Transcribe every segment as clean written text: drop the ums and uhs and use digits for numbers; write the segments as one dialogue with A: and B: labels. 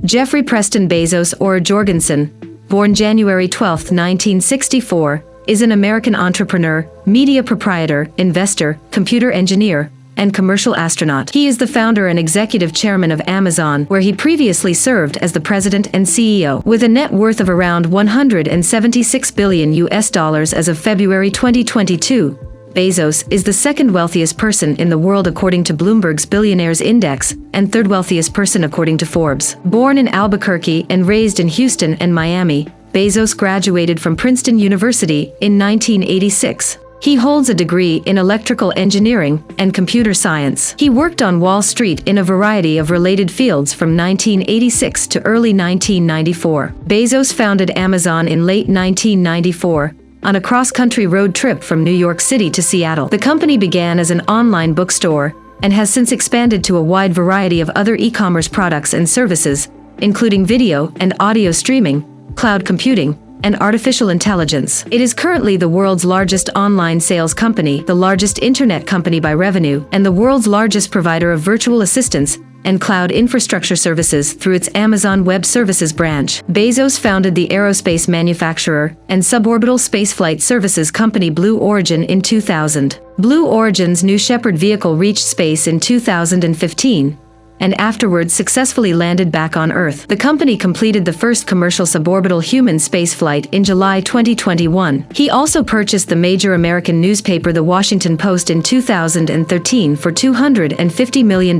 A: Jeffrey Preston Bezos or Jorgensen, born January 12, 1964, is an American entrepreneur, media proprietor, investor, computer engineer, and commercial astronaut. He is the founder and executive chairman of Amazon, where he previously served as the president and CEO. With a net worth of around $176 billion as of February 2022, Bezos is the second wealthiest person in the world according to Bloomberg's Billionaires Index and third wealthiest person according to Forbes. Born in Albuquerque and raised in Houston and Miami, Bezos graduated from Princeton University in 1986. He holds a degree in electrical engineering and computer science. He worked on Wall Street in a variety of related fields from 1986 to early 1994. Bezos founded Amazon in late 1994 on a cross-country road trip from New York City to Seattle. The company began as an online bookstore and has since expanded to a wide variety of other e-commerce products and services, including video and audio streaming, cloud computing, and artificial intelligence. It is currently the world's largest online sales company, the largest internet company by revenue, and the world's largest provider of virtual assistants and cloud infrastructure services through its Amazon Web Services branch. Bezos founded the aerospace manufacturer and suborbital spaceflight services company Blue Origin in 2000. Blue Origin's New Shepard vehicle reached space in 2015, and afterwards successfully landed back on Earth. The company completed the first commercial suborbital human spaceflight in July 2021. He also purchased the major American newspaper The Washington Post in 2013 for $250 million,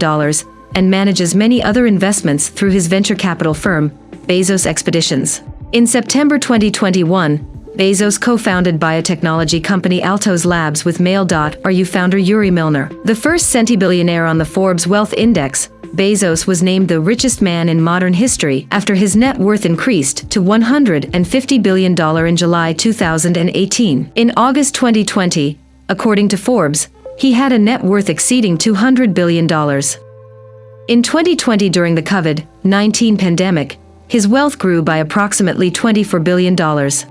A: and manages many other investments through his venture capital firm, Bezos Expeditions. In September 2021, Bezos co-founded biotechnology company Altos Labs with Mail.ru founder Yuri Milner. The first centibillionaire on the Forbes Wealth Index, Bezos was named the richest man in modern history after his net worth increased to $150 billion in July 2018. In August 2020, according to Forbes, he had a net worth exceeding $200 billion. In 2020, during the COVID-19 pandemic, his wealth grew by approximately $24 billion.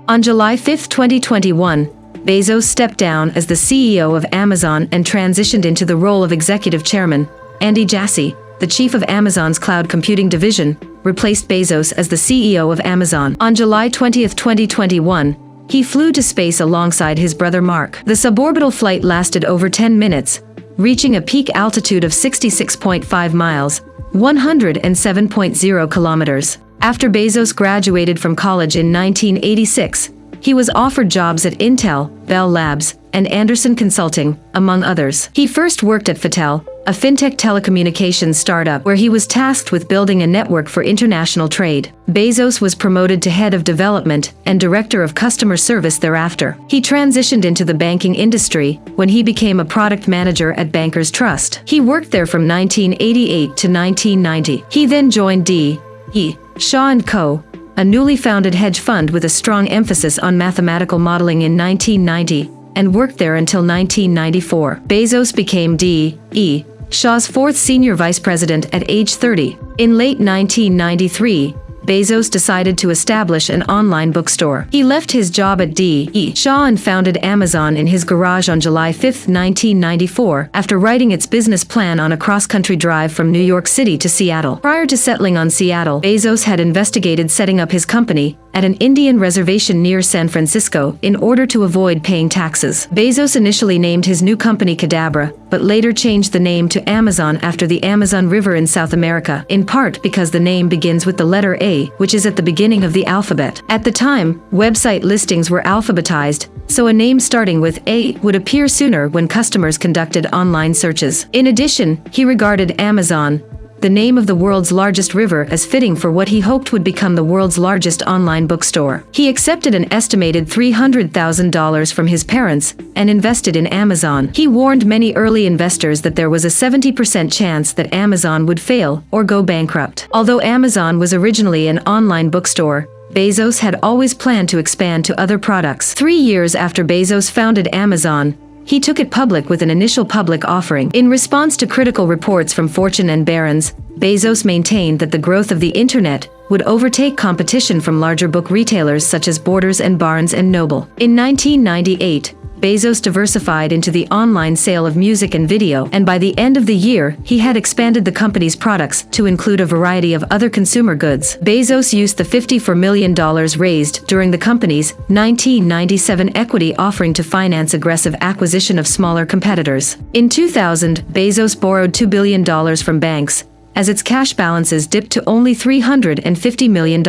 A: On July 5, 2021, Bezos stepped down as the CEO of Amazon and transitioned into the role of executive chairman. Andy Jassy, the chief of Amazon's cloud computing division, replaced Bezos as the CEO of Amazon. On July 20, 2021, he flew to space alongside his brother Mark. The suborbital flight lasted over 10 minutes, reaching a peak altitude of 66.5 miles, 107.0 kilometers. After Bezos graduated from college in 1986, he was offered jobs at Intel, Bell Labs, and Anderson Consulting, among others. He first worked at Fattel, a fintech telecommunications startup where he was tasked with building a network for international trade. Bezos was promoted to head of development and director of customer service thereafter. He transitioned into the banking industry when he became a product manager at Bankers Trust. He worked there from 1988 to 1990. He then joined D.E. Shaw & Co., a newly founded hedge fund with a strong emphasis on mathematical modeling in 1990, and worked there until 1994. Bezos became D.E. Shaw's fourth senior vice president at age 30. In late 1993, Bezos decided to establish an online bookstore. He left his job at D.E. Shaw and founded Amazon in his garage on July 5, 1994, after writing its business plan on a cross-country drive from New York City to Seattle. Prior to settling on Seattle, Bezos had investigated setting up his company at an Indian reservation near San Francisco in order to avoid paying taxes. Bezos initially named his new company Cadabra, but later changed the name to Amazon after the Amazon River in South America, in part because the name begins with the letter A, which is at the beginning of the alphabet. At the time, website listings were alphabetized, so a name starting with A would appear sooner when customers conducted online searches. In addition, he regarded Amazon, the name of the world's largest river, as fitting for what he hoped would become the world's largest online bookstore. He accepted an estimated $300,000 from his parents and invested in Amazon. He warned many early investors that there was a 70% chance that Amazon would fail or go bankrupt. Although Amazon was originally an online bookstore, Bezos had always planned to expand to other products. 3 years after Bezos founded Amazon, he took it public with an initial public offering. In response to critical reports from Fortune and Barron's, Bezos maintained that the growth of the internet would overtake competition from larger book retailers such as Borders and Barnes & Noble. In 1998, Bezos diversified into the online sale of music and video, and by the end of the year, he had expanded the company's products to include a variety of other consumer goods. Bezos used the $54 million raised during the company's 1997 equity offering to finance aggressive acquisition of smaller competitors. In 2000, Bezos borrowed $2 billion from banks, as its cash balances dipped to only $350 million.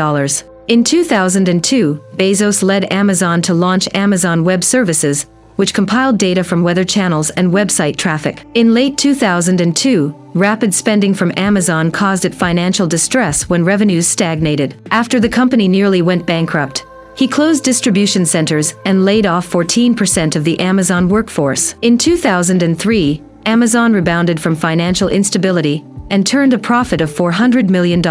A: In 2002, Bezos led Amazon to launch Amazon Web Services, which compiled data from weather channels and website traffic. In late 2002, rapid spending from Amazon caused it financial distress when revenues stagnated. After the company nearly went bankrupt, he closed distribution centers and laid off 14% of the Amazon workforce. In 2003, Amazon rebounded from financial instability and turned a profit of $400 million.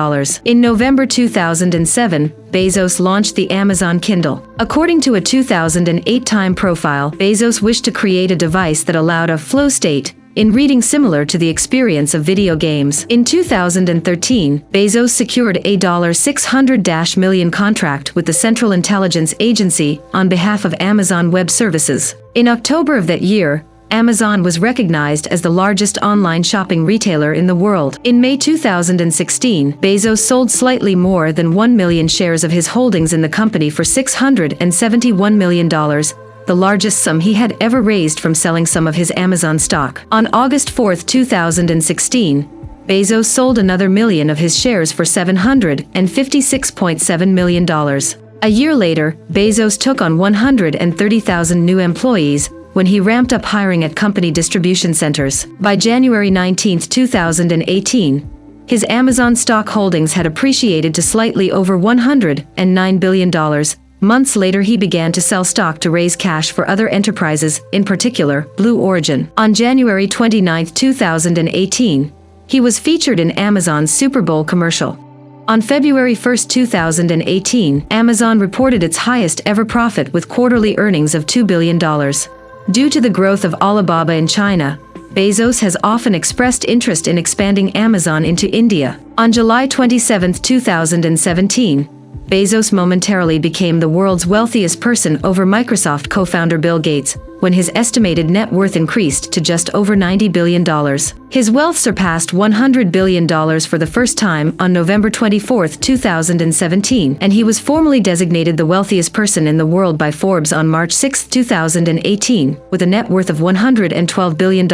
A: In November 2007, Bezos launched the Amazon Kindle. According to a 2008 Time profile, Bezos wished to create a device that allowed a flow state in reading similar to the experience of video games. In 2013, Bezos secured a $600 million contract with the Central Intelligence Agency on behalf of Amazon Web Services. In October of that year, Amazon was recognized as the largest online shopping retailer in the world. In May 2016, Bezos sold slightly more than 1 million shares of his holdings in the company for $671 million, the largest sum he had ever raised from selling some of his Amazon stock. On August 4, 2016, Bezos sold another million of his shares for $756.7 million. A year later, Bezos took on 130,000 new employees when he ramped up hiring at company distribution centers. By January 19, 2018, his Amazon stock holdings had appreciated to slightly over $109 billion. Months later, he began to sell stock to raise cash for other enterprises, in particular, Blue Origin. On January 29, 2018, he was featured in Amazon's Super Bowl commercial. On February 1, 2018, Amazon reported its highest ever profit with quarterly earnings of $2 billion. Due to the growth of Alibaba in China, Bezos has often expressed interest in expanding Amazon into India. On July 27, 2017, Bezos momentarily became the world's wealthiest person over Microsoft co-founder Bill Gates, when his estimated net worth increased to just over $90 billion. His wealth surpassed $100 billion for the first time on November 24, 2017, and he was formally designated the wealthiest person in the world by Forbes on March 6, 2018, with a net worth of $112 billion.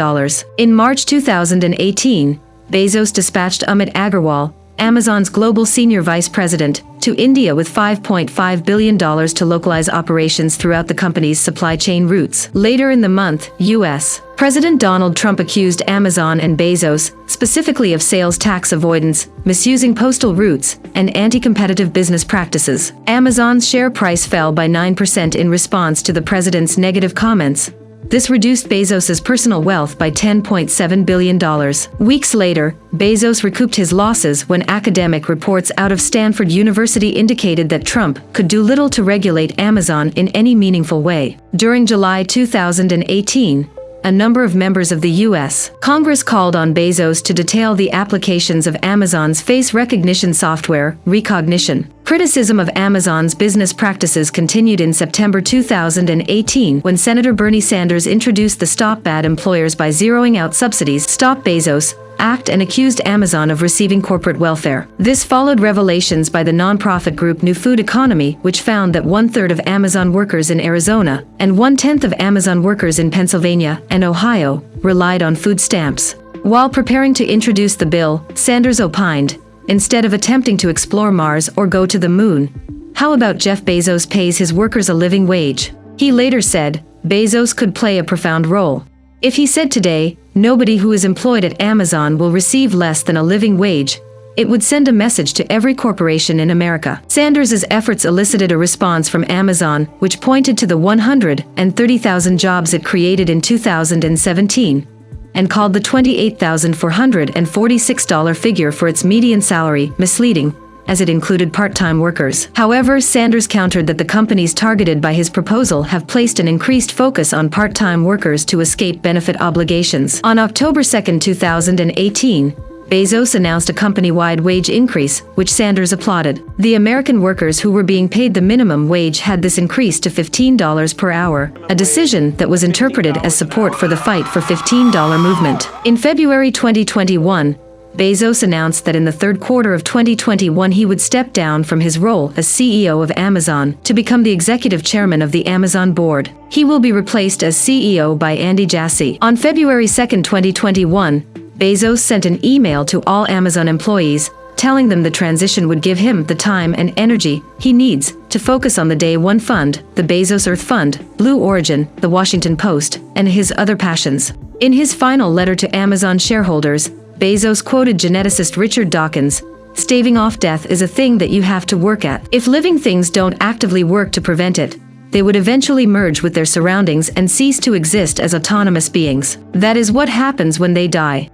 A: In March 2018, Bezos dispatched Amit Agarwal, Amazon's global senior vice president, to India with $5.5 billion to localize operations throughout the company's supply chain routes. Later in the month, U.S. President Donald Trump accused Amazon and Bezos, specifically of sales tax avoidance, misusing postal routes, and anti-competitive business practices. Amazon's share price fell by 9% in response to the president's negative comments. This reduced Bezos' personal wealth by $10.7 billion. Weeks later, Bezos recouped his losses when academic reports out of Stanford University indicated that Trump could do little to regulate Amazon in any meaningful way. During July 2018, a number of members of the U.S. Congress called on Bezos to detail the applications of Amazon's face recognition software, Rekognition. Criticism of Amazon's business practices continued in September 2018 when Senator Bernie Sanders introduced the Stop Bad Employers by Zeroing Out Subsidies, Stop Bezos Act and accused Amazon of receiving corporate welfare. This followed revelations by the nonprofit group New Food Economy, which found that 1/3 of Amazon workers in Arizona and 1/10 of Amazon workers in Pennsylvania and Ohio relied on food stamps. While preparing to introduce the bill, Sanders opined, instead of attempting to explore Mars or go to the moon, how about Jeff Bezos pays his workers a living wage? He later said, Bezos could play a profound role. If he said today, nobody who is employed at Amazon will receive less than a living wage, it would send a message to every corporation in America. Sanders' efforts elicited a response from Amazon, which pointed to the 130,000 jobs it created in 2017, and called the $28,446 figure for its median salary misleading, as it included part-time workers. However, Sanders countered that the companies targeted by his proposal have placed an increased focus on part-time workers to escape benefit obligations. On October 2, 2018, Bezos announced a company-wide wage increase, which Sanders applauded. The American workers who were being paid the minimum wage had this increased to $15 per hour, a decision that was interpreted as support for the fight for $15 movement. In February 2021, Bezos announced that in the third quarter of 2021 he would step down from his role as CEO of Amazon to become the executive chairman of the Amazon board. He will be replaced as CEO by Andy Jassy. On February 2, 2021, Bezos sent an email to all Amazon employees, telling them the transition would give him the time and energy he needs to focus on the Day One Fund, the Bezos Earth Fund, Blue Origin, the Washington Post, and his other passions. In his final letter to Amazon shareholders, Bezos quoted geneticist Richard Dawkins, "Staving off death is a thing that you have to work at. If living things don't actively work to prevent it, they would eventually merge with their surroundings and cease to exist as autonomous beings. That is what happens when they die."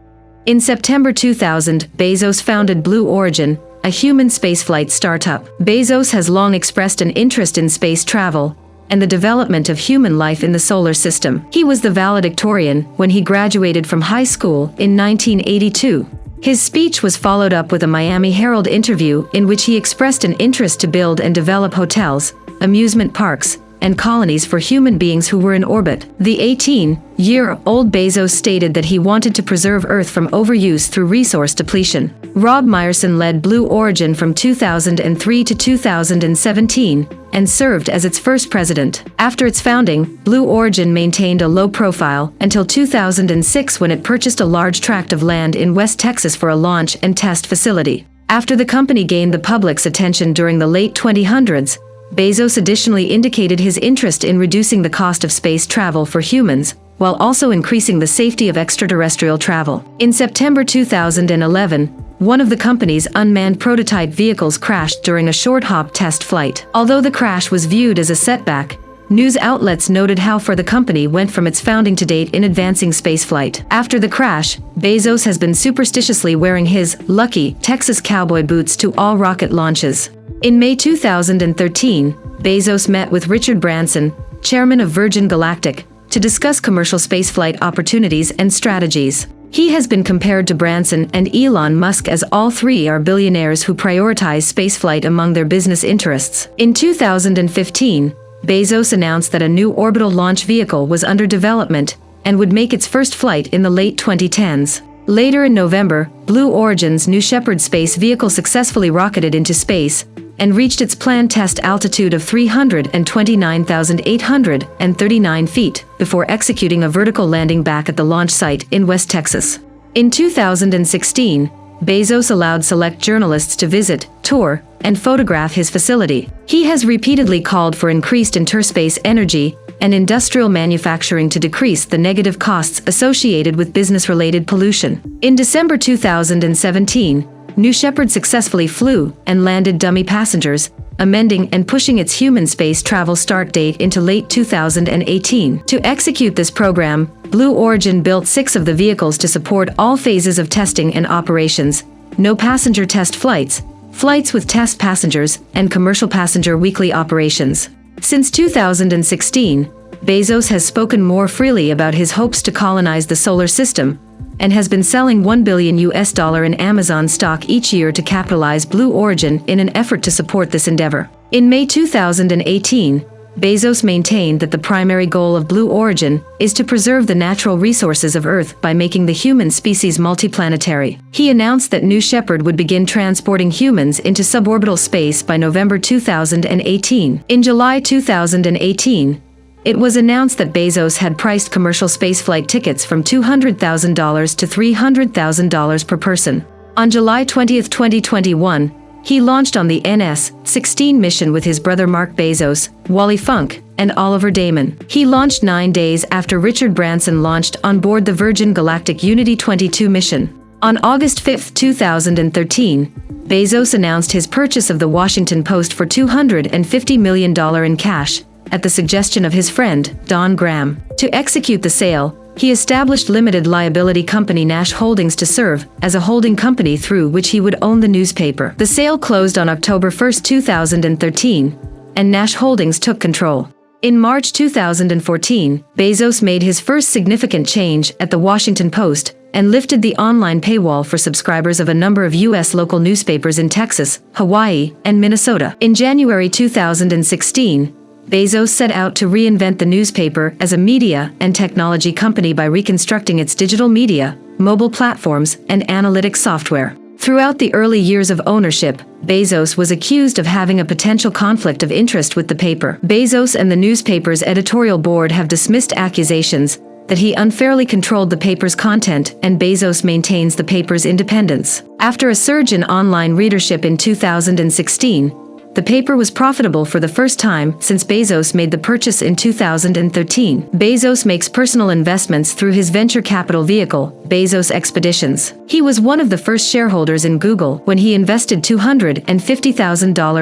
A: In September 2000, Bezos founded Blue Origin, a human spaceflight startup. Bezos has long expressed an interest in space travel and the development of human life in the solar system. He was the valedictorian when he graduated from high school in 1982. His speech was followed up with a Miami Herald interview in which he expressed an interest to build and develop hotels, amusement parks, and colonies for human beings who were in orbit. The 18-year-old Bezos stated that he wanted to preserve Earth from overuse through resource depletion. Rob Meyerson led Blue Origin from 2003 to 2017 and served as its first president. After its founding, Blue Origin maintained a low profile until 2006 when it purchased a large tract of land in West Texas for a launch and test facility. After the company gained the public's attention during the late 2000s, Bezos additionally indicated his interest in reducing the cost of space travel for humans, while also increasing the safety of extraterrestrial travel. In September 2011, one of the company's unmanned prototype vehicles crashed during a short-hop test flight. Although the crash was viewed as a setback, news outlets noted how far the company went from its founding to date in advancing spaceflight. After the crash, Bezos has been superstitiously wearing his lucky Texas cowboy boots to all rocket launches. In May 2013, Bezos met with Richard Branson, chairman of Virgin Galactic, to discuss commercial spaceflight opportunities and strategies. He has been compared to Branson and Elon Musk as all three are billionaires who prioritize spaceflight among their business interests. In 2015, Bezos announced that a new orbital launch vehicle was under development and would make its first flight in the late 2010s. Later in November, Blue Origin's New Shepard space vehicle successfully rocketed into space and reached its planned test altitude of 329,839 feet before executing a vertical landing back at the launch site in West Texas. In 2016, Bezos allowed select journalists to visit, tour, and photograph his facility. He has repeatedly called for increased interspace energy and industrial manufacturing to decrease the negative costs associated with business-related pollution. In December 2017, New Shepard successfully flew and landed dummy passengers, amending and pushing its human space travel start date into late 2018. To execute this program, Blue Origin built 6 of the vehicles to support all phases of testing and operations: no passenger test flights, flights with test passengers, and commercial passenger weekly operations. Since 2016, Bezos has spoken more freely about his hopes to colonize the solar system, and has been selling $1 billion in Amazon stock each year to capitalize Blue Origin in an effort to support this endeavor. In May 2018, Bezos maintained that the primary goal of Blue Origin is to preserve the natural resources of Earth by making the human species multiplanetary. He announced that New Shepard would begin transporting humans into suborbital space by November 2018. In July 2018, it was announced that Bezos had priced commercial spaceflight tickets from $200,000 to $300,000 per person. On July 20, 2021, he launched on the NS-16 mission with his brother Mark Bezos, Wally Funk, and Oliver Damon. He launched 9 days after Richard Branson launched on board the Virgin Galactic Unity 22 mission. On August 5, 2013, Bezos announced his purchase of the Washington Post for $250 million in cash, at the suggestion of his friend, Don Graham. To execute the sale, he established limited liability company Nash Holdings to serve as a holding company through which he would own the newspaper. The sale closed on October 1, 2013, and Nash Holdings took control. In March 2014, Bezos made his first significant change at the Washington Post and lifted the online paywall for subscribers of a number of U.S. local newspapers in Texas, Hawaii, and Minnesota. In January 2016, Bezos set out to reinvent the newspaper as a media and technology company by reconstructing its digital media, mobile platforms, and analytics software. Throughout the early years of ownership, Bezos was accused of having a potential conflict of interest with the paper. Bezos and the newspaper's editorial board have dismissed accusations that he unfairly controlled the paper's content, and Bezos maintains the paper's independence. After a surge in online readership in 2016, the paper was profitable for the first time since Bezos made the purchase in 2013. Bezos makes personal investments through his venture capital vehicle, Bezos Expeditions. He was one of the first shareholders in Google when he invested $250,000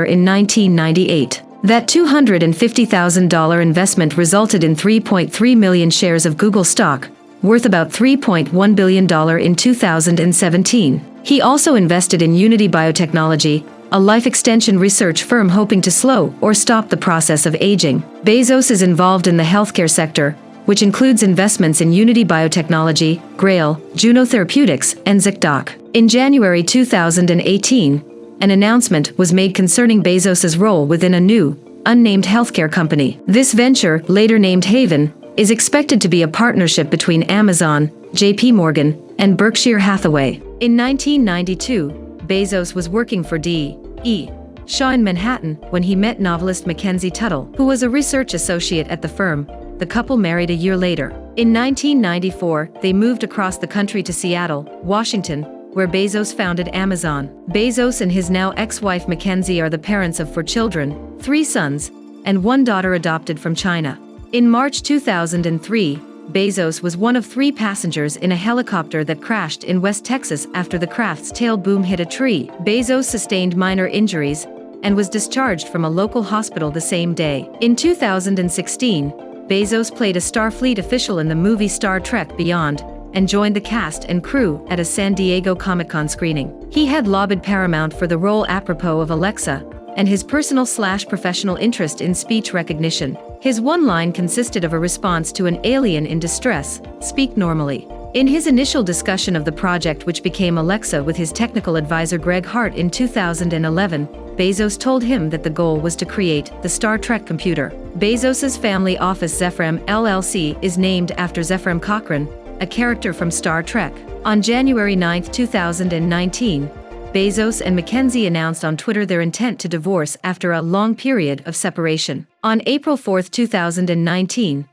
A: in 1998. That $250,000 investment resulted in 3.3 million shares of Google stock, worth about $3.1 billion in 2017. He also invested in Unity Biotechnology, a life extension research firm hoping to slow or stop the process of aging. Bezos is involved in the healthcare sector, which includes investments in Unity Biotechnology, Grail, Juno Therapeutics, and ZocDoc. In January 2018, an announcement was made concerning Bezos's role within a new, unnamed healthcare company. This venture, later named Haven, is expected to be a partnership between Amazon, J.P. Morgan, and Berkshire Hathaway. In 1992, Bezos was working for D.E. Shaw in Manhattan when he met novelist Mackenzie Tuttle, who was a research associate at the firm. The couple married a year later. In 1994, they moved across the country to Seattle, Washington, where Bezos founded Amazon. Bezos and his now ex-wife Mackenzie are the parents of 4 children, 3 sons, and 1 daughter adopted from China. In March 2003, Bezos was one of 3 passengers in a helicopter that crashed in West Texas after the craft's tail boom hit a tree. Bezos sustained minor injuries and was discharged from a local hospital the same day. In 2016, Bezos played a Starfleet official in the movie Star Trek Beyond and joined the cast and crew at a San Diego Comic-Con screening. He had lobbied Paramount for the role apropos of Alexa and his personal/professional interest in speech recognition. His one line consisted of a response to an alien in distress, "Speak normally." In his initial discussion of the project, which became Alexa, with his technical advisor Greg Hart in 2011, Bezos told him that the goal was to create the Star Trek computer. Bezos's family office Zephram LLC is named after Zephram Cochrane, a character from Star Trek. On January 9, 2019, Bezos and Mackenzie announced on Twitter their intent to divorce after a long period of separation. On April 4, 2019,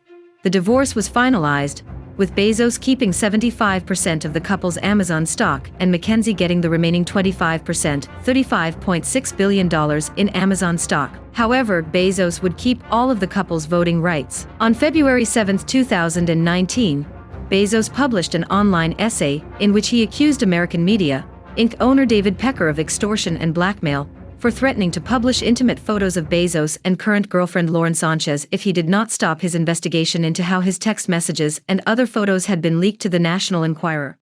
A: the divorce was finalized, with Bezos keeping 75% of the couple's Amazon stock and Mackenzie getting the remaining 25%, $35.6 billion in Amazon stock. However, Bezos would keep all of the couple's voting rights. On February 7, 2019, Bezos published an online essay in which he accused American Media, Inc. owner David Pecker of extortion and blackmail for threatening to publish intimate photos of Bezos and current girlfriend Lauren Sanchez if he did not stop his investigation into how his text messages and other photos had been leaked to the National Enquirer.